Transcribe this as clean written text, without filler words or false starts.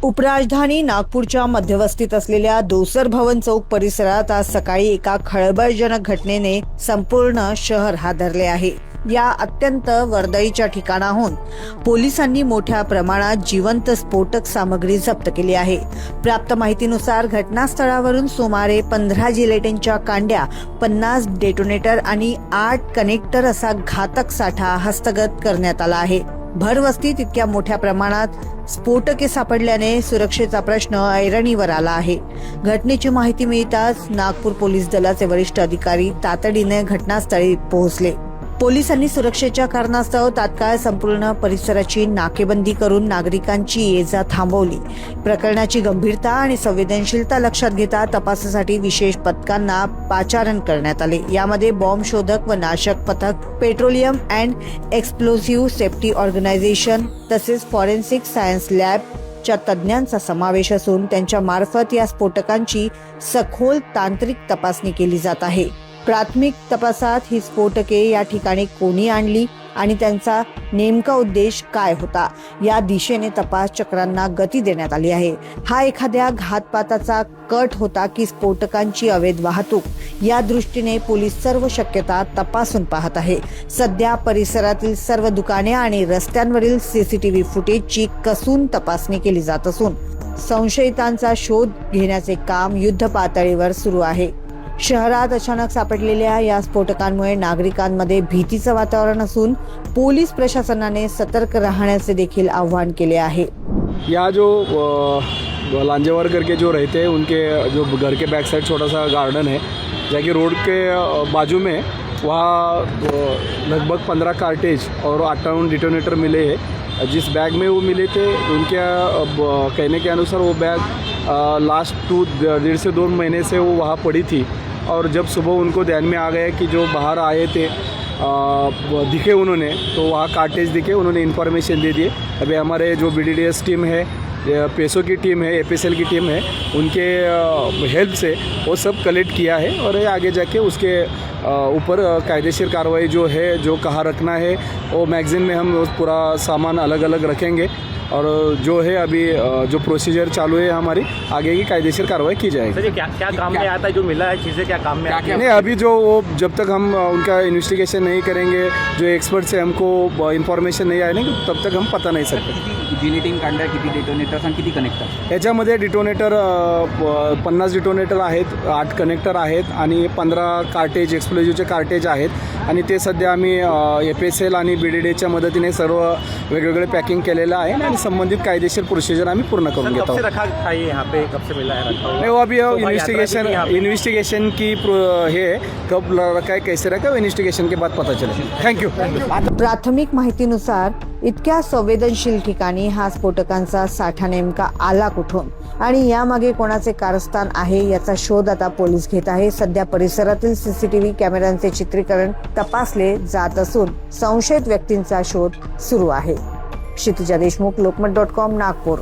उपराजधानी नागपूरच्या मध्यवस्तीत असलेल्या दोसर भवन चौक परिसरात आज सकाळी एका खळबळजनक घटनेने संपूर्ण शहर हादरले आहे। या अत्यंत वर्दळीच्या ठिकाणाहून पोलिसांनी मोठ्या प्रमाणात जिवंत स्फोटक सामग्री जप्त केली आहे। प्राप्त माहितीनुसार घटनास्थळावरून सुमारे 15 जिलेटिनच्या कांड्या, 50 डेटोनेटर आणि 8 कनेक्टर असा घातक साठा हस्तगत करण्यात आला आहे। भरवस्तीत इतक्या मोठ्या प्रमाणात स्फोटके सापडल्याने सुरक्षेचा प्रश्न ऐरणीवर आला आहे। घटनेची माहिती मिळताच नागपूर पोलीस दलाचे वरिष्ठ अधिकारी तातडीने घटनास्थळी पोहोचले। पोलिसांनी सुरक्षेच्या कारणास्तव तात्काळ संपूर्ण परिसराची नाकेबंदी करून नागरिकांची ये-जा थांबवली। प्रकरणाची गंभीरता आणि संवेदनशीलता लक्षात घेता तपासासाठी विशेष पथकांना पाचारण करण्यात आले। यामध्ये बॉम्ब शोधक व नाशक पथक, petroleum and explosive safety organisation तसेच फॉरेन्सिक सायन्स लॅबच्या तज्ज्ञांचा समावेश असून त्यांच्या मार्फत या स्फोटकांची सखोल तांत्रिक तपासणी केली जात आहे। प्राथमिक तपासात ही स्फोटके या ठिकाणी कोणी आणली आणि त्यांचा नेमका उद्देश काय होता या दिशेने तपास चक्रांना गती देण्यात आली आहे। हा एखाद्या घातपाताचा कट होता की स्फोटकांची अवैध वाहतूक, या दृष्टीने पोलीस सर्व शक्यता तपासून पाहत आहे। सध्या परिसरातील सर्व दुकाने आणि रस्त्यांवरील सीसीटीव्ही फुटेजची कसून तपासणी केली जात असून संशयितांचा शोध घेण्याचे काम युद्ध पातळीवर सुरू आहे। शहरात अचानक सापडलेल्या या स्फोटकांमुळे नागरिकांमध्ये भीतीचं वातावरण असून पोलीस प्रशासनाने सतर्क राहण्याचे देखील आवाहन केले आहे। या जो लांजेवार करके जो रहते हैं उनके जो घर के बैक साइड छोटा सा गार्डन है, जाकि रोड के बाजू में वहाँ लगभग 15 कार्टेज और 58 डिटोनेटर मिले हैं। जिस बैग में वो मिले थे उनके कहने के अनुसार वो बैग लास्ट 1.5 से 2 महीने से वो वहाँ पड़ी थी और जब सुबह उनको ध्यान में आ गया कि जो बाहर आए थे दिखे उन्होंने, तो वहाँ कार्टेज दिखे, उन्होंने इन्फॉर्मेशन दे दिए। अभी हमारे जो BDDS टीम है, पेसो की टीम है, APSL की टीम है, उनके हेल्प से वो सब कलेक्ट किया है और आगे जाके उसके ऊपर कायदेशीर कार्रवाई जो है, जो कहाँ रखना है, वो मैगज़ीन में हम पूरा सामान अलग अलग रखेंगे और जो है अभी जो प्रोसीजर चालू है हमारी, आगे की कायदेशीर कार्रवाई की जाएगी। सर, क्या काम में आता है? जो मिला है चीज़ें क्या काम में आती है? नहीं, अभी जो वो जब तक हम उनका इन्वेस्टिगेशन नहीं करेंगे, जो एक्सपर्ट से हमको इन्फॉर्मेशन नहीं आएगी तब तक हम पता नहीं सकते। जिलेटिन कांड्या किती, डेटोनेटर्स आणि किती कनेक्टर? याच्यामध्ये डिटोनेटर 50 डिटोनेटर आहेत, 8 कनेक्टर आहेत आणि 15 कार्टेज, एक्सप्लोजिव्हचे कार्टेज आहेत आणि ते सध्या आम्ही APSL आणि BDDच्या मदतीने सर्व वेगवेगळे पॅकिंग केलेलं आहे आणि संबंधित कायदेशीर प्रोसीजर आम्ही पूर्ण करून घेतो। कब से रखा था ये यहाँ पे, कब से मिला है रखा हुआ? नहीं, वो अभी इन्वेस्टिगेशन की है, कब रखा है, कैसे रखा है, इन्वेस्टिगेशन के बाद पता चलेगा। थँक्यू। प्राथमिक माहितीनुसार इतक्या संवेदनशील ठिकाणी हा स्फोटकांचा साठा नेमका आला कुठून आणि यामागे कोणाचे कारस्थान आहे याचा शोध आता पोलीस घेत आहे। सध्या परिसरातील CCTV कॅमेऱ्यांचे चित्रीकरण तपासले जात असून संशयित व्यक्तींचा शोध सुरू आहे। क्षितिजा देशमुख, लोकमत.com, नागपूर।